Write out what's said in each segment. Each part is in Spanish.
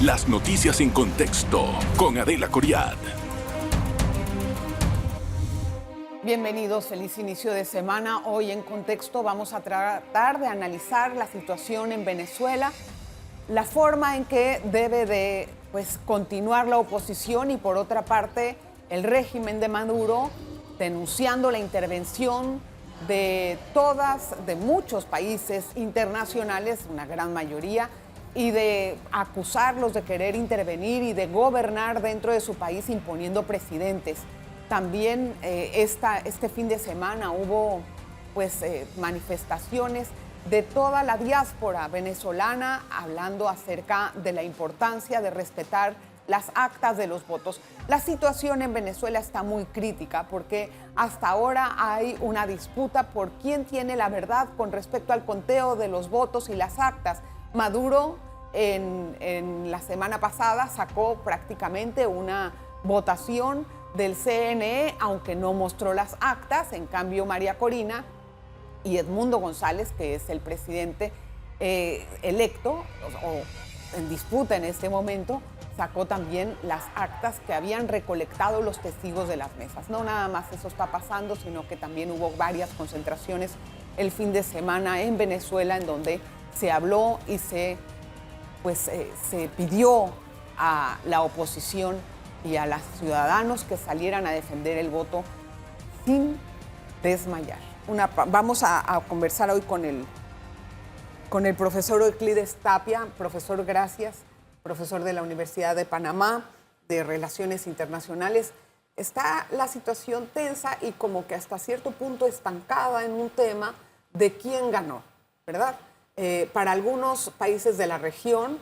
Las noticias en contexto con Adela Coriad. Bienvenidos, feliz inicio de semana. Hoy en Contexto vamos a tratar de analizar la situación en Venezuela, la forma en que debe de continuar la oposición y por otra parte el régimen de Maduro denunciando la intervención de muchos países internacionales, una gran mayoría, y de acusarlos de querer intervenir y de gobernar dentro de su país imponiendo presidentes. También este fin de semana hubo manifestaciones de toda la diáspora venezolana hablando acerca de la importancia de respetar las actas de los votos. La situación en Venezuela está muy crítica porque hasta ahora hay una disputa por quién tiene la verdad con respecto al conteo de los votos y las actas. Maduro en la semana pasada sacó prácticamente una votación del CNE, aunque no mostró las actas. En cambio, María Corina y Edmundo González, que es el presidente electo o en disputa en este momento, sacó también las actas que habían recolectado los testigos de las mesas. No nada más eso está pasando, sino que también hubo varias concentraciones el fin de semana en Venezuela en donde se habló y se pidió a la oposición y a los ciudadanos que salieran a defender el voto sin desmayar. Vamos a conversar hoy con el profesor Euclides Tapia. Profesor, gracias. Profesor de la Universidad de Panamá, de Relaciones Internacionales. Está la situación tensa y como que hasta cierto punto estancada en un tema de quién ganó, ¿verdad? Para algunos países de la región,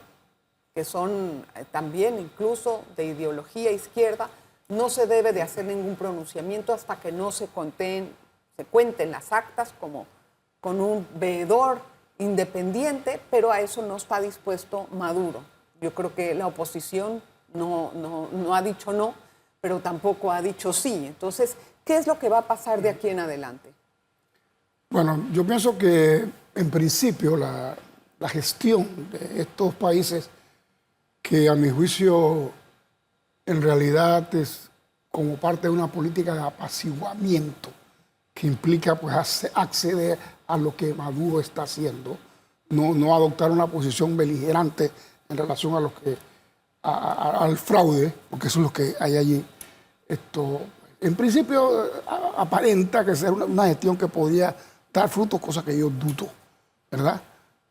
que son también incluso de ideología izquierda, no se debe de hacer ningún pronunciamiento hasta que no se cuenten las actas como con un veedor independiente, pero a eso no está dispuesto Maduro. Yo creo que la oposición no ha dicho no, pero tampoco ha dicho sí. Entonces, ¿qué es lo que va a pasar de aquí en adelante? Bueno, yo pienso que en principio la gestión de estos países, que a mi juicio en realidad es como parte de una política de apaciguamiento que implica acceder a lo que Maduro está haciendo, no adoptar una posición beligerante en relación al fraude, porque eso es lo que hay allí. En principio aparenta que sea una gestión que podría dar frutos, cosa que yo dudo, ¿verdad?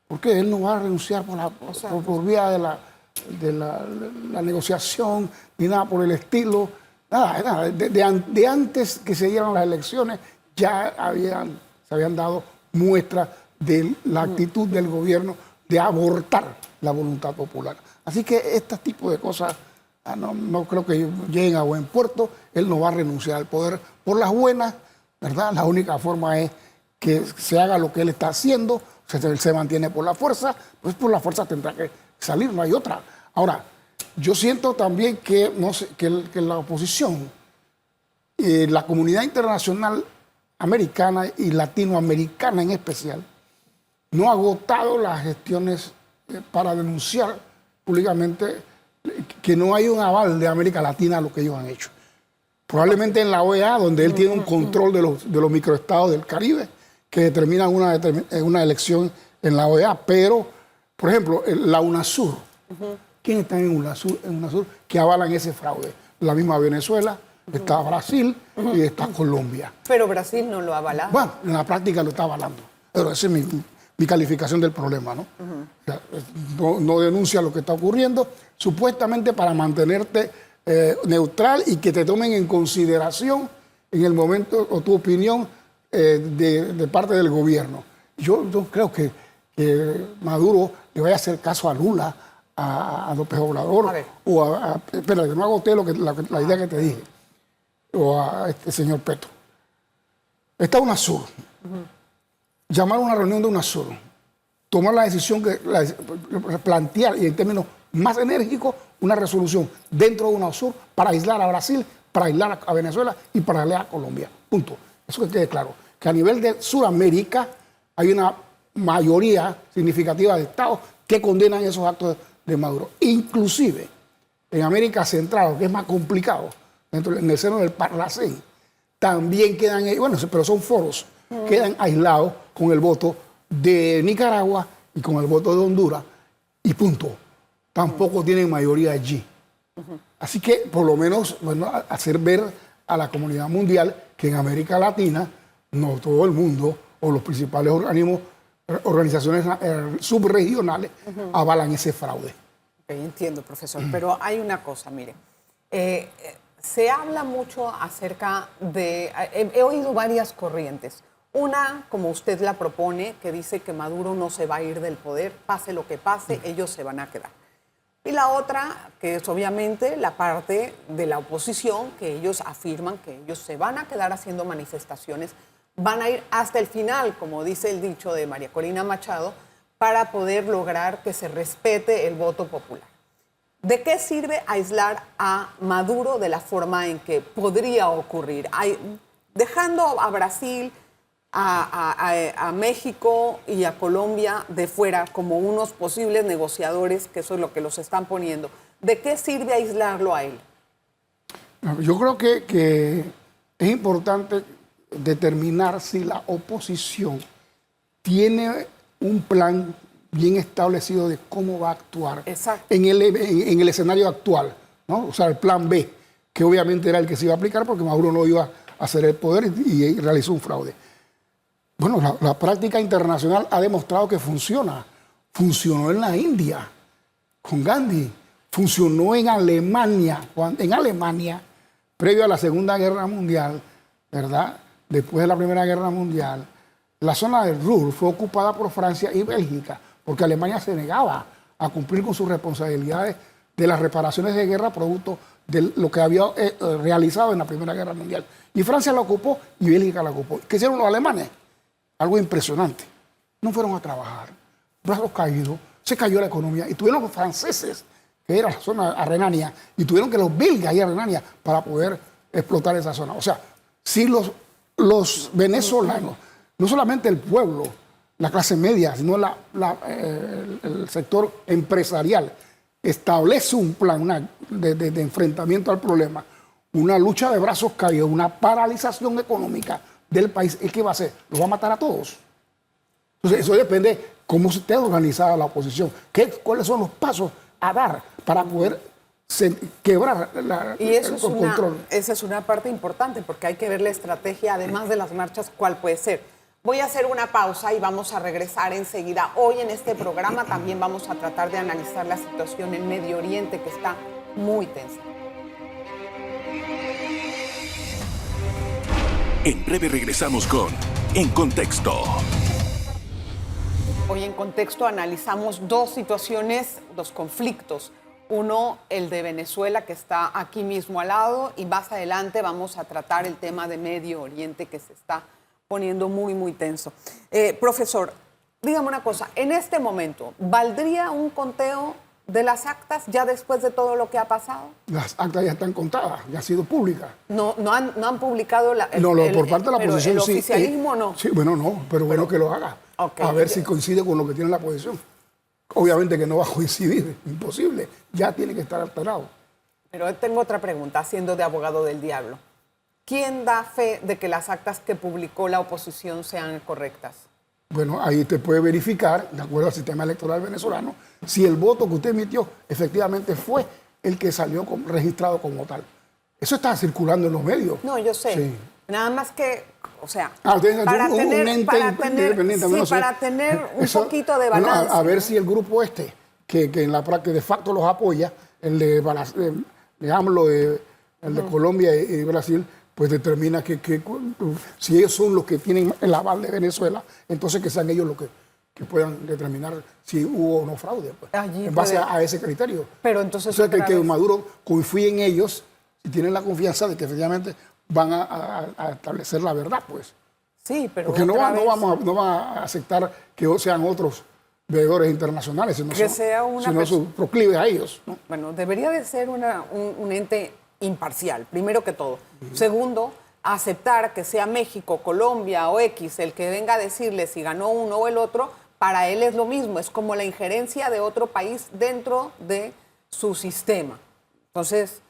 Porque él no va a renunciar por vía de la negociación, ni nada por el estilo, nada. De antes que se dieran las elecciones ya se habían dado muestras de la actitud del gobierno de abortar la voluntad popular. Así que este tipo de cosas no creo que lleguen a buen puerto. Él no va a renunciar al poder por las buenas, ¿verdad? La única forma es que se haga lo que él está haciendo. Él se mantiene por la fuerza, pues por la fuerza tendrá que salir, no hay otra. Ahora, yo siento también que la oposición, la comunidad internacional americana y latinoamericana en especial, no ha agotado las gestiones para denunciar públicamente que no hay un aval de América Latina a lo que ellos han hecho. Probablemente en la OEA, donde él tiene un control de los microestados del Caribe, que determinan una elección en la OEA, pero, por ejemplo, la UNASUR, ¿quién está en UNASUR que avalan ese fraude? La misma Venezuela, está Brasil y está Colombia. Pero Brasil no lo ha avalado. Bueno, en la práctica lo está avalando, pero esa es mi calificación del problema, ¿no? O sea, no denuncia lo que está ocurriendo, supuestamente para mantenerte neutral y que te tomen en consideración en el momento o tu opinión de parte del gobierno. Yo creo que Maduro le vaya a hacer caso a Lula, a López Obrador, espera, que no agoté la idea que te dije, o a este señor Petro. Está UNASUR. Llamar a una reunión de UNASUR, tomar la decisión plantear, y en términos más enérgicos, una resolución dentro de UNASUR para aislar a Brasil, para aislar a Venezuela y para aislar a Colombia. Punto. Eso que quede claro. Que a nivel de Sudamérica hay una mayoría significativa de estados que condenan esos actos de Maduro. Inclusive en América Central, que es más complicado, en el seno del Parlacén, también quedan, bueno, pero son foros, quedan aislados con el voto de Nicaragua y con el voto de Honduras, y punto. Tampoco tienen mayoría allí. Así que, por lo menos, bueno, hacer ver a la comunidad mundial que en América Latina, no todo el mundo, o los principales organismos, organizaciones subregionales, avalan ese fraude. Entiendo, profesor, pero hay una cosa, mire. Se habla mucho acerca de... He oído varias corrientes. Una, como usted la propone, que dice que Maduro no se va a ir del poder, pase lo que pase, ellos se van a quedar. Y la otra, que es obviamente la parte de la oposición, que ellos afirman que ellos se van a quedar haciendo manifestaciones, van a ir hasta el final, como dice el dicho de María Corina Machado, para poder lograr que se respete el voto popular. ¿De qué sirve aislar a Maduro de la forma en que podría ocurrir? Dejando a Brasil, a México y a Colombia de fuera como unos posibles negociadores, que eso es lo que los están poniendo. ¿De qué sirve aislarlo a él? Yo creo que es importante determinar si la oposición tiene un plan bien establecido de cómo va a actuar en el escenario actual, ¿no? O sea, el plan B, que obviamente era el que se iba a aplicar porque Maduro no iba a ceder el poder y realizó un fraude. Bueno, la práctica internacional ha demostrado que funciona. Funcionó en la India con Gandhi, funcionó en Alemania, previo a la Segunda Guerra Mundial, ¿verdad? Después de la Primera Guerra Mundial, la zona del Ruhr fue ocupada por Francia y Bélgica, porque Alemania se negaba a cumplir con sus responsabilidades de las reparaciones de guerra producto de lo que había realizado en la Primera Guerra Mundial. Y Francia la ocupó y Bélgica la ocupó. ¿Qué hicieron los alemanes? Algo impresionante. No fueron a trabajar, brazos caídos, se cayó la economía y tuvieron los franceses, que era la zona a Renania, y tuvieron que los belgas ir a Renania para poder explotar esa zona. O sea, si los venezolanos, no solamente el pueblo, la clase media, sino el sector empresarial, establece un plan de enfrentamiento al problema, una lucha de brazos caídos, una paralización económica del país, ¿qué va a hacer? Los va a matar a todos. Entonces, eso depende cómo se esté organizada la oposición, cuáles son los pasos a dar para poder quebrar el control. Esa es una parte importante, porque hay que ver la estrategia, además de las marchas, cuál puede ser. Voy a hacer una pausa y vamos a regresar enseguida. Hoy en este programa también vamos a tratar de analizar la situación en Medio Oriente, que está muy tensa. En breve regresamos con En Contexto. Hoy en Contexto analizamos dos situaciones, dos conflictos. Uno, el de Venezuela, que está aquí mismo al lado, y más adelante vamos a tratar el tema de Medio Oriente, que se está poniendo muy, muy tenso. Profesor, dígame una cosa, en este momento, ¿valdría un conteo de las actas ya después de todo lo que ha pasado? Las actas ya están contadas, ya han sido públicas. No han publicado por parte de la oposición el sí. oficialismo no. Sí, bueno, no, pero bueno que lo haga. Okay. A ver si coincide con lo que tiene la oposición. Obviamente que no va a coincidir, imposible. Ya tiene que estar alterado. Pero tengo otra pregunta, siendo de abogado del diablo. ¿Quién da fe de que las actas que publicó la oposición sean correctas? Bueno, ahí usted puede verificar, de acuerdo al sistema electoral venezolano, si el voto que usted emitió efectivamente fue el que salió registrado como tal. Eso está circulando en los medios. No, yo sé. Sí. Nada más que, o sea, para tener un poquito de balance. Bueno, a ver si el grupo que en la práctica de facto los apoya, el de AMLO, el de Colombia y de Brasil, pues determina que si ellos son los que tienen el aval de Venezuela, entonces que sean ellos los que puedan determinar si hubo o no fraude, pues, en base a ese criterio. Pero entonces... O sea, que Maduro confíe en ellos y tienen la confianza de que efectivamente van a establecer la verdad, pues. Sí, pero porque no va a aceptar que sean otros veedores internacionales, sino sus proclives a ellos, ¿no? Bueno, debería de ser un ente imparcial, primero que todo. Segundo, aceptar que sea México, Colombia o X el que venga a decirle si ganó uno o el otro, para él es lo mismo, es como la injerencia de otro país dentro de su sistema. Entonces,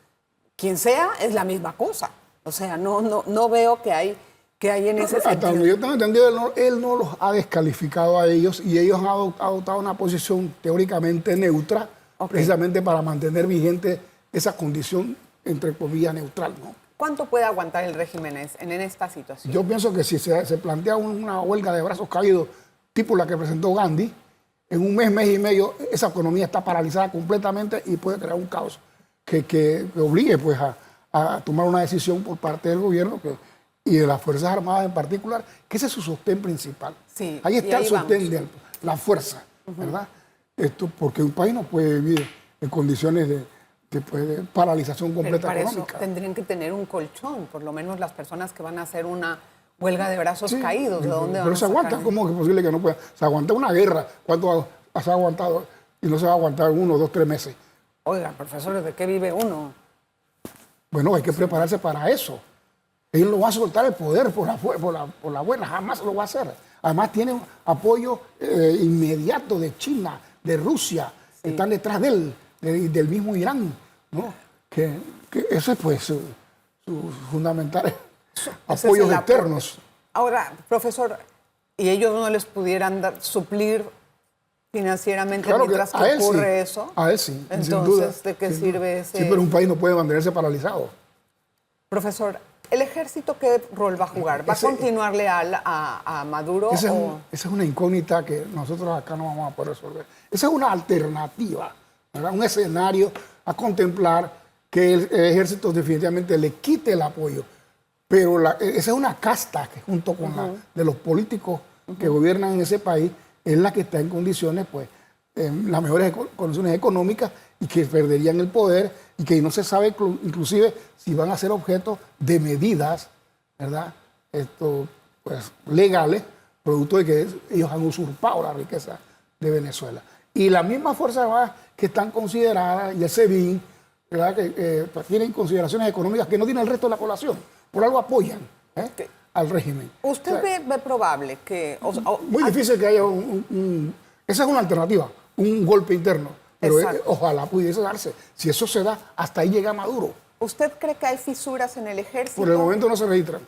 quien sea, es la misma cosa. O sea, no veo que hay en ese sentido. Hasta donde yo tengo entendido, él no los ha descalificado a ellos y ellos han adoptado una posición teóricamente neutra, precisamente para mantener vigente esa condición, entre comillas, neutral, ¿no? ¿Cuánto puede aguantar el régimen en esta situación? Yo pienso que si se plantea una huelga de brazos caídos, tipo la que presentó Gandhi, en un mes y medio, esa economía está paralizada completamente y puede crear un caos que obligue pues, a tomar una decisión por parte del gobierno y de las Fuerzas Armadas en particular, que ese es su sostén principal. Sí, ahí está el sostén vamos. de la fuerza, ¿verdad? Porque un país no puede vivir en condiciones de paralización completa para económica. eso tendrían que tener un colchón, por lo menos las personas que van a hacer una huelga de brazos caídos. ¿De dónde van pero a se sacar? aguanta, ¿cómo es posible que no pueda? Se aguanta una guerra. ¿Cuánto se ha aguantado? Y no se va a aguantar 1, 2, 3 meses. Oiga, profesores, ¿de qué vive uno? Bueno, hay que prepararse para eso. Ellos no van a soltar el poder por la buena, jamás lo va a hacer. Además tienen apoyo inmediato de China, de Rusia, que están detrás de él, del mismo Irán, ¿no? Que eso es pues sus fundamentales apoyos externos. Ahora, profesor, ¿y ellos no les pudieran suplir financieramente Claro mientras que a él ocurre sí, eso? a él sí, Entonces, sin duda. ¿de qué sirve ese...? Sí, pero un país no puede mantenerse paralizado. Profesor, ¿el ejército qué rol va a jugar? ¿Va a continuar leal a Maduro? Esa es una incógnita que nosotros acá no vamos a poder resolver. Esa es una alternativa, ¿verdad? Un escenario a contemplar que el ejército definitivamente le quite el apoyo. Pero esa es una casta que junto con la de los políticos que gobiernan en ese país es la que está en condiciones, pues, las mejores condiciones económicas y que perderían el poder y que no se sabe inclusive si van a ser objeto de medidas, ¿verdad? Pues, legales, producto de que ellos han usurpado la riqueza de Venezuela. Y las mismas Fuerzas Armadas que están consideradas, y el SEBIN, ¿verdad? Que pues, tienen consideraciones económicas que no tiene el resto de la población, por algo apoyan al régimen. ¿Usted ve probable que...? Muy difícil que haya esa es una alternativa, un golpe interno, pero ojalá pudiese darse. Si eso se da, hasta ahí llega Maduro. ¿Usted cree que hay fisuras en el ejército? Por el momento no se registran.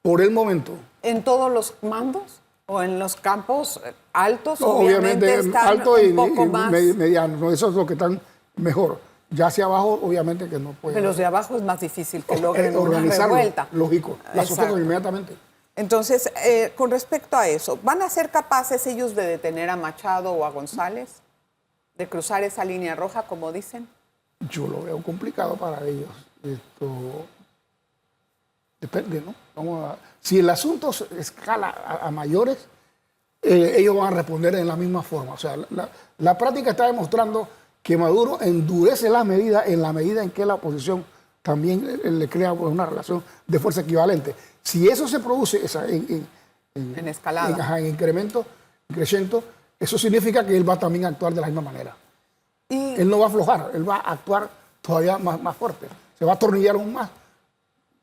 Por el momento. ¿En todos los mandos? ¿O en los campos altos? No, obviamente alto y mediano. No, eso es lo que están mejor. Ya hacia abajo, obviamente que no puede. Pero los de abajo es más difícil que logren una organizarlo, revuelta. lógico. La sostengo inmediatamente. Entonces, con respecto a eso, ¿van a ser capaces ellos de detener a Machado o a González? ¿De cruzar esa línea roja, como dicen? Yo lo veo complicado para ellos. Depende, ¿no? Si el asunto escala a mayores, ellos van a responder en la misma forma. O sea, la práctica está demostrando que Maduro endurece las medidas en la medida en que la oposición también le crea una relación de fuerza equivalente. Si eso se produce en escalada, en incremento, creciendo, eso significa que él va también a actuar de la misma manera. Él no va a aflojar, él va a actuar todavía más fuerte. Se va a atornillar aún más,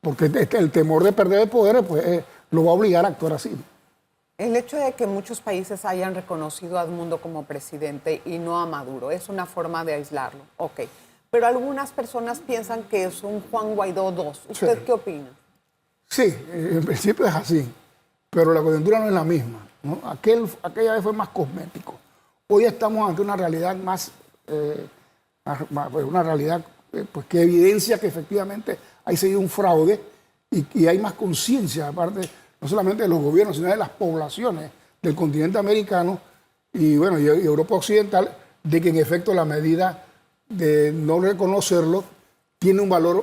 porque el temor de perder el poder pues, lo va a obligar a actuar así. El hecho de que muchos países hayan reconocido a Edmundo como presidente y no a Maduro es una forma de aislarlo, ok. Pero algunas personas piensan que es un Juan Guaidó II. ¿Usted qué opina? Sí, en principio es así, pero la coyuntura no es la misma, ¿no? Aquella vez fue más cosmético. Hoy estamos ante una realidad una realidad pues, que evidencia que efectivamente hay seguido un fraude y hay más conciencia, aparte, no solamente de los gobiernos, sino de las poblaciones del continente americano y, bueno, y Europa Occidental, de que en efecto la medida de no reconocerlo tiene un valor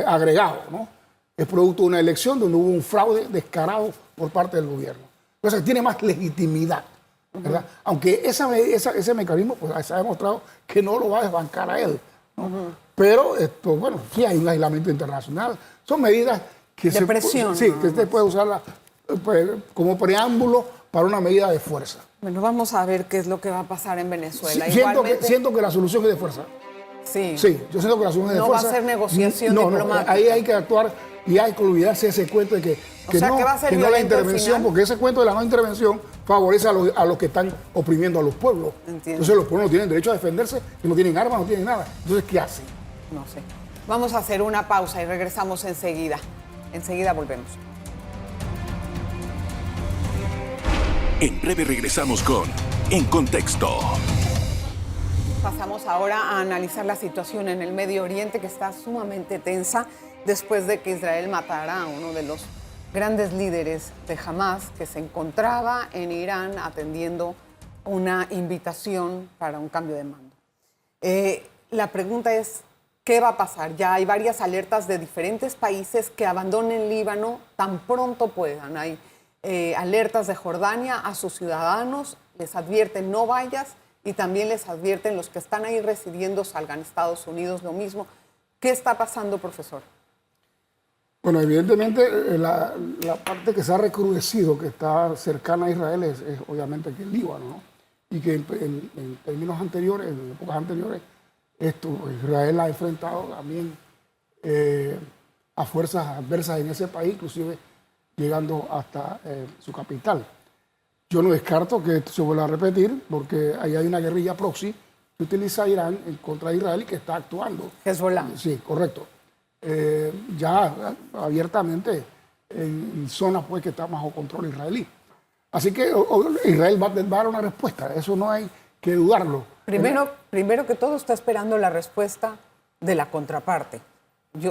agregado, ¿no? Es producto de una elección donde hubo un fraude descarado por parte del gobierno. Entonces tiene más legitimidad, ¿verdad? Aunque ese mecanismo pues, se ha demostrado que no lo va a desbancar a él, ¿no? Pero, bueno, sí hay un aislamiento internacional. Son medidas que de presión. Sí, que usted puede usarla pues, como preámbulo para una medida de fuerza. Bueno, vamos a ver qué es lo que va a pasar en Venezuela. Siento que la solución es de fuerza. Sí. Sí, yo siento que la solución es de fuerza. No va a ser negociación diplomática. No, ahí hay que actuar y hay que olvidarse ese cuento de que no la intervención, porque ese cuento de la no intervención favorece a los que están oprimiendo a los pueblos. Entiendo. Entonces los pueblos no tienen derecho a defenderse, que no tienen armas, no tienen nada. Entonces, ¿qué hacen? No sé. Vamos a hacer una pausa y regresamos enseguida. Enseguida volvemos. En breve regresamos con En Contexto. Pasamos ahora a analizar la situación en el Medio Oriente, que está sumamente tensa después de que Israel matara a uno de los grandes líderes de Hamas, que se encontraba en Irán atendiendo una invitación para un cambio de mando. La pregunta es, ¿qué va a pasar? Ya hay varias alertas de diferentes países que abandonen Líbano tan pronto puedan. Hay alertas de Jordania a sus ciudadanos, les advierten no vayas, y también les advierten los que están ahí residiendo salgan. Estados Unidos lo mismo. ¿Qué está pasando, profesor? Bueno, evidentemente la parte que se ha recrudecido, que está cercana a Israel, es obviamente que el Líbano, ¿no? Y que en términos anteriores, en épocas anteriores, Israel ha enfrentado también a fuerzas adversas en ese país, inclusive llegando hasta su capital. Yo no descarto que esto se vuelva a repetir, porque ahí hay una guerrilla proxy que utiliza Irán en contra de Israel y que está actuando. Hezbollah. Sí, correcto. Ya abiertamente en zonas pues, que está bajo control israelí. Así que Israel va a dar una respuesta, eso no hay que dudarlo. Primero que todo está esperando la respuesta de la contraparte.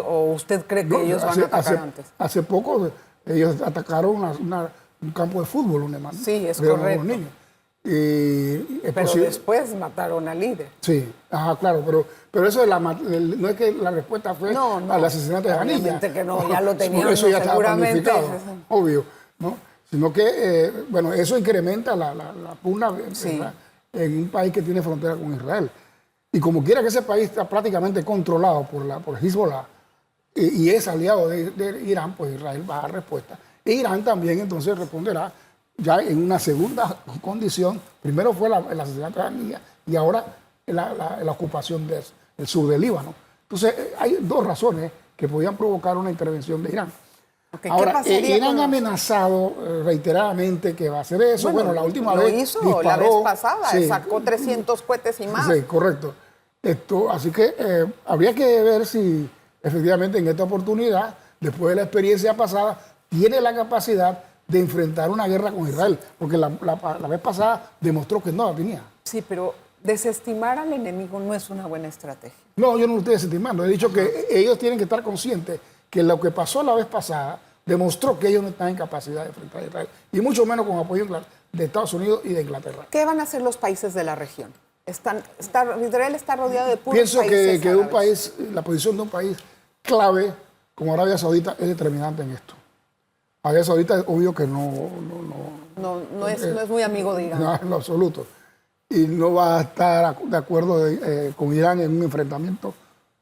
¿O usted cree que ellos van a atacar antes? Hace poco ellos atacaron un campo de fútbol, un hermano. Sí, es correcto. Niños. Pero después mataron al líder. Sí, ajá, claro, pero eso no es que la respuesta fue al asesinato de Haniyeh. Obviamente que no, ya lo tenían, eso ya estaba seguramente. planificado, obvio, ¿no? Sino que, bueno, eso incrementa la pugna en un país que tiene frontera con Israel. Y como quiera que ese país está prácticamente controlado por Hezbollah y es aliado de Irán, pues Israel va a dar respuesta. E Irán también entonces responderá ya en una segunda condición. Primero fue el asesinato de Haniyeh y ahora la ocupación del sur del Líbano. Entonces hay dos razones que podían provocar una intervención de Irán. Okay, ahora, Irán ha amenazado reiteradamente que va a hacer eso. Bueno, la última vez hizo disparó, la vez pasada, sacó 300 cohetes y más. Sí, correcto. Así que habría que ver si efectivamente en esta oportunidad, después de la experiencia pasada, tiene la capacidad de enfrentar una guerra con Israel, porque la vez pasada demostró que no la tenía. Sí, pero desestimar al enemigo no es una buena estrategia. No, yo no lo estoy desestimando. He dicho que ellos tienen que estar conscientes que lo que pasó la vez pasada demostró que ellos no están en capacidad de enfrentar a Israel, y mucho menos con apoyo de Estados Unidos y de Inglaterra. ¿Qué van a hacer los países de la región? Israel está rodeado de puros Pienso países que la posición de un país clave como Arabia Saudita es determinante en esto. Arabia Saudita es obvio que no es muy amigo de Irán. No, en lo absoluto. Y no va a estar de acuerdo con Irán en un enfrentamiento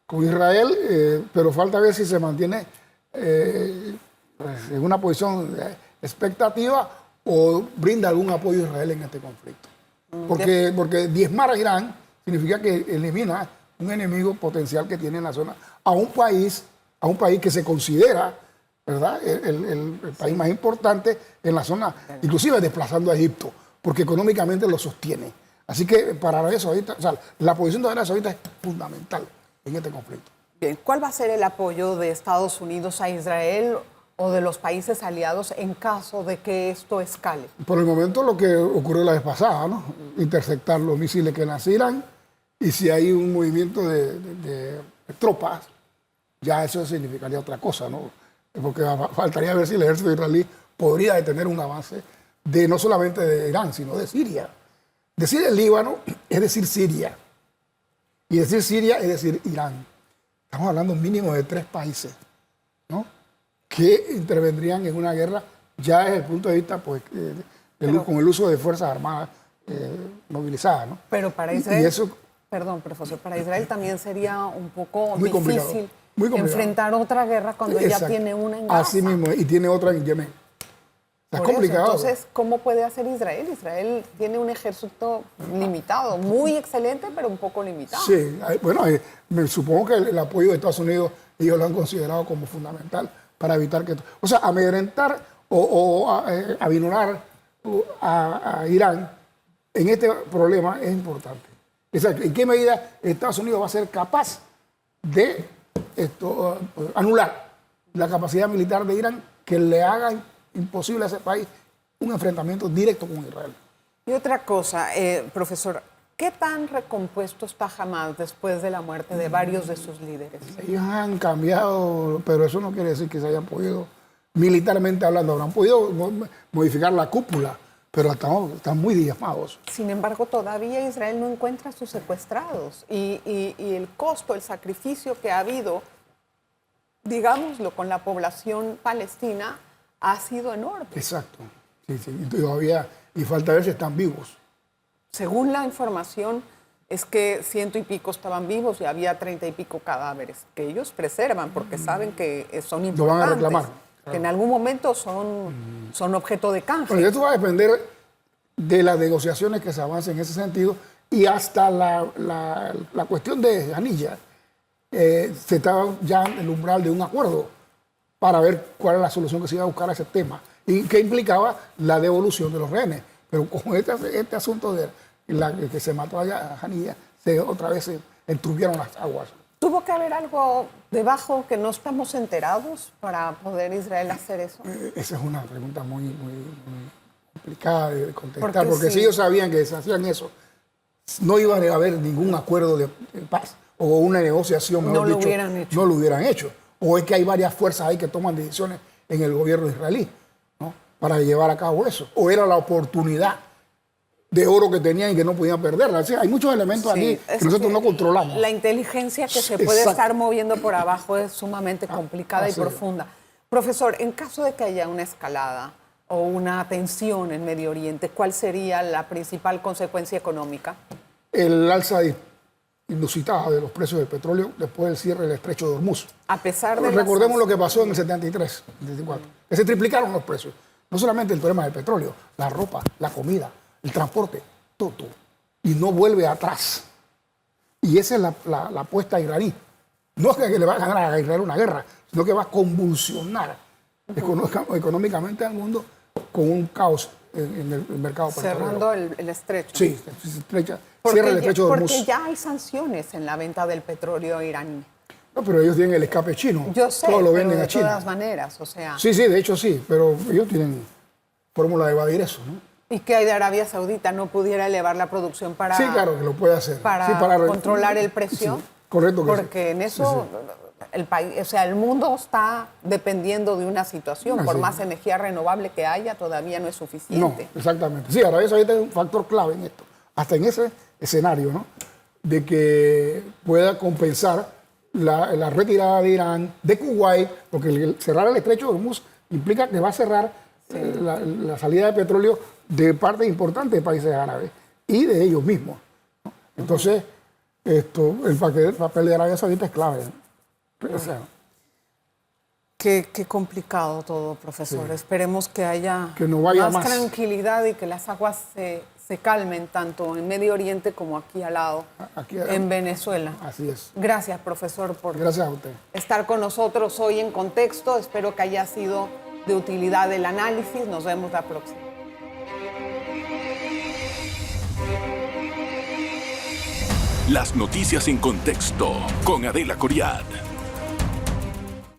con Israel, pero falta ver si se mantiene en una posición expectativa o brinda algún apoyo a Israel en este conflicto. Porque diezmar a Irán significa que elimina un enemigo potencial que tiene en la zona a un país que se considera, ¿verdad?, el país más importante en la zona, inclusive desplazando a Egipto, porque económicamente lo sostiene. Así que para Arabia Saudita, o sea, la posición de Arabia Saudita es fundamental en este conflicto. Bien, ¿cuál va a ser el apoyo de Estados Unidos a Israel o de los países aliados en caso de que esto escale? Por el momento lo que ocurrió la vez pasada, ¿no? Interceptar los misiles que lanza Irán, y si hay un movimiento de tropas, ya eso significaría otra cosa, ¿no? Porque faltaría ver si el ejército israelí podría detener un avance no solamente de Irán, sino de Siria. Decir el Líbano es decir Siria, y decir Siria es decir Irán. Estamos hablando mínimo de 3 países, ¿no?, que intervendrían en una guerra ya desde el punto de vista pues, con el uso de fuerzas armadas movilizadas, ¿no? Pero para Israel, y eso, perdón, profesor, para Israel también sería un poco muy difícil enfrentar otra guerra cuando ya tiene una en Gaza. Así mismo, y tiene otra en Yemen. Es complicado. Entonces, ¿cómo puede hacer Israel? Israel tiene un ejército limitado, muy excelente, pero un poco limitado. Sí, bueno, me supongo que el apoyo de Estados Unidos ellos lo han considerado como fundamental para evitar que... O sea, amedrentar o avinorar a Irán en este problema es importante. O sea, ¿en qué medida Estados Unidos va a ser capaz de anular la capacidad militar de Irán que le haga imposible a ese país un enfrentamiento directo con Israel? Y otra cosa, profesor, ¿qué tan recompuesto está Hamás después de la muerte de varios de sus líderes? Ellos han cambiado, pero eso no quiere decir que se hayan podido, militarmente hablando, habrán podido modificar la cúpula, pero están muy diezmados. Sin embargo, todavía Israel no encuentra a sus secuestrados y el costo, el sacrificio que ha habido, digámoslo, con la población palestina ha sido enorme. Exacto. Sí, sí. Y todavía, y falta ver si están vivos. Según la información, es que 100 y pico estaban vivos y había 30 y pico cadáveres que ellos preservan porque saben que son importantes. Lo van a reclamar. Que en algún momento son objeto de canje. Bueno, esto va a depender de las negociaciones que se avancen en ese sentido y hasta la cuestión de Janilla. Se estaba ya en el umbral de un acuerdo para ver cuál es la solución que se iba a buscar a ese tema y que implicaba la devolución de los rehenes. Pero con este asunto de que se mató allá a Janilla, otra vez se enturbiaron las aguas. ¿Tuvo que haber algo debajo que no estamos enterados para poder Israel hacer eso? Esa es una pregunta muy complicada de contestar, porque si ellos sabían que se hacían eso, no iba a haber ningún acuerdo de paz o una negociación, mejor dicho, no lo hubieran hecho. O es que hay varias fuerzas ahí que toman decisiones en el gobierno israelí, ¿no?, para llevar a cabo eso. O era la oportunidad de oro que tenían y que no podían perderla. O sea, hay muchos elementos aquí que nosotros no controlamos. La inteligencia que se puede estar moviendo por abajo es sumamente complicada y profunda. Profesor, en caso de que haya una escalada o una tensión en Medio Oriente, ¿cuál sería la principal consecuencia económica? El alza inusitada de los precios del petróleo después del cierre del estrecho de Hormuz. A pesar de recordemos lo que pasó en el 73, 74, que se triplicaron los precios. No solamente el problema del petróleo, la ropa, la comida, el transporte, todo. Y no vuelve atrás. Y esa es la apuesta iraní. No es que le va a ganar a Israel una guerra, sino que va a convulsionar económicamente al mundo con un caos en el mercado petrolero. Cerrando el estrecho. Sí, cierra el estrecho de Hormuz. Porque ya hay sanciones en la venta del petróleo iraní. No, pero ellos tienen el escape chino. Yo sé, todo lo venden pero de a China. todas maneras, o sea... Sí, de hecho sí, pero ellos tienen fórmula de evadir eso, ¿no? ¿Y qué hay de Arabia Saudita? ¿No pudiera elevar la producción para... Sí, claro, que lo puede hacer. Para controlar el precio? Sí, correcto que porque en eso el país, o sea, el mundo está dependiendo de una situación. Por más energía renovable que haya, todavía no es suficiente. No, exactamente. Sí, Arabia Saudita es un factor clave en esto. Hasta en ese escenario, ¿no?, de que pueda compensar la retirada de Irán, de Kuwait, porque cerrar el estrecho de Hormuz implica que va a cerrar la salida de petróleo de parte importante de países árabes y de ellos mismos, ¿no? Entonces, el papel de Arabia Saudita es clave, ¿no? O sea, Qué complicado todo, profesor. Sí. Esperemos que haya más tranquilidad y que las aguas se calmen tanto en Medio Oriente como aquí al lado, en Venezuela. Así es. Gracias, profesor, por Gracias a usted. Estar con nosotros hoy en Contexto. Espero que haya sido de utilidad el análisis. Nos vemos la próxima. Las noticias en contexto con Adela Coriad.